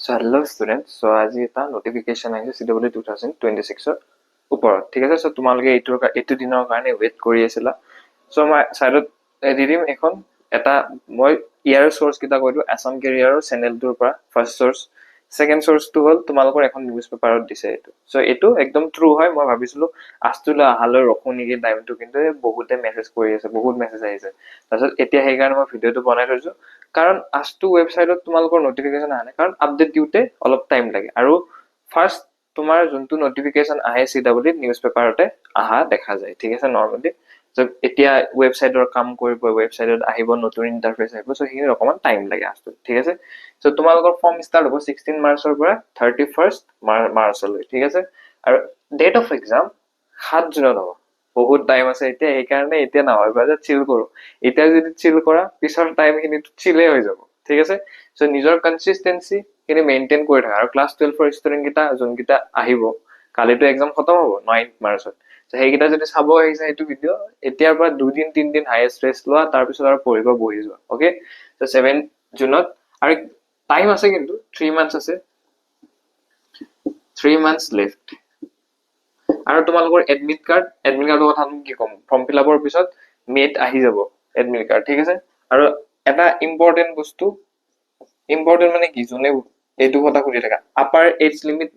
So hello students, so আজি এটা notification আহিছে CW 2026 ৰ ওপৰত ঠিক আছে। so তোমালোকে এইটো দিনৰ কাৰণে ওয়েট কৰি আছিলা। so মই সাইডত দি দিম এখন এটা মই ইয়াৰ সোৰ্স কিটা কৈলো আসাম কেৰিয়াৰৰ চেনেলটোৰ পৰা ফাৰ্স্ট সোৰ্স, সেকেন্ড সোৰ্সটো হল তোমালোকৰ এখন নিউজ পেপাৰত দিছে এইটো। so এইটো একদম ট্ৰু হয়। মই ভাবিছিলো আজটোলৈ আহালৈ ৰখো নেকি টাইমটো, কিন্তু বহুতে মেসেজ কৰি আছে, বহুত মেসেজ আহিছে। তাৰপিছত এতিয়া সেইকাৰণে মই ভিডিওটো বনাই থৈছো, কাৰণ আজটো ওয়েবসাইটত তোমালোকৰ নোটিফিকেশন আহা নাই, কাৰণ আপডেট দিওতে অলপ টাইম লাগে। আৰু ফাৰ্স্ট তোমাৰ যোনটো নোটিফিকেশন আহে CW নিউজ পেপাৰতে আহা দেখা যায়, ঠিক আছে নৰমালি। so এতিয়া ওয়েবসাইটৰ কাম কৰিব, ওয়েবসাইটত আহিব, নতুন ইন্টাৰফেস আহিব, so সেইখিনি অকমান টাইম লাগে আজটো, ঠিক আছে। so তোমালোকৰ ফৰ্ম স্টাৰ্ট হ'ব 16 মাৰ্চৰ পৰা 31 মাৰ্চলৈ, ঠিক আছে। আৰু ডেট অফ এক্সাম 7 জুনত হ'ব। বহুত টাইম আছে এতিয়া, সেইকাৰণে এতিয়া নহয় যে চিল কৰো। এতিয়া যদি চিল কৰা পিছৰ টাইম খিনি চিলে হৈ যাব, ঠিক আছে। সো নিজৰ কনসিস্টেন্সি খিনি মেইনটেইন কৰি থাকা। আৰু ক্লাস 12 ফৰ ষ্টুডেন্ট কিটা যোনকিটা আহিব, কালিতো এক্সাম খতম হ'ব 9 মাৰ্চত। সো সেইকিটা যদি চাব আহিছে এইটো ভিডিও, এতিয়াৰ পৰা 2 দিন 3 দিন হাইয়েস্ট ৰেষ্ট লোৱা, তাৰ পিছত আৰু পঢ়িব বহি যোৱা, ওকে। সো 7 জুনত আৰু টাইম আছে, কিন্তু 3 মান্থস আছে, 3 মান্থস লেফট। আৰু তোমালোকৰ এডমিট কাৰ্ডৰ কথা কি কম, ফৰ্ম ফিল আপৰ পিছত মেট আহি যাব এডমিট কাৰ্ড, ঠিক আছে। আৰু এটা ইম্পৰ্টেন্ট বস্তু, ইম্পৰ্টেন্ট মানে কি, যোনে এইটো কথা সুধি থাকা, আপাৰ এজ লিমিট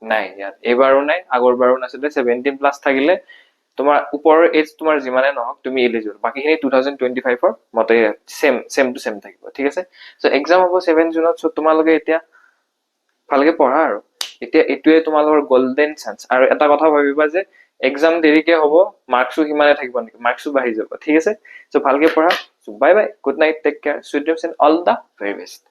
নাই ইয়াত, এইবাৰো নাই, আগৰবাৰো নাছিলে। 17 প্লাস থাকিলে তোমাৰ ওপৰৰ এজ তোমাৰ যিমানে নহওক তুমি এলিজিবল, বাকিখিনি 2025 ৰ মতে সেম টু সেম থাকিব, ঠিক আছে। সো এক্সাম হ'ব 7 জুনত। সো তোমালোকে এতিয়া ভালকে পঢ়া। আৰু এতিয়া এইটোৱে তোমালোকৰ গোল্ডেন চান্স। আৰু এটা কথা ভাবিবা যে এক্সাম দেৰিকে হ'ব, মাৰ্কসও সিমানে থাকিব নেকি, মাৰ্কসও বাঢ়ি যাব, ঠিক আছে। সো ভালকে পঢ়া। So bye bye, good night, take care, sweet dreams and all the very best.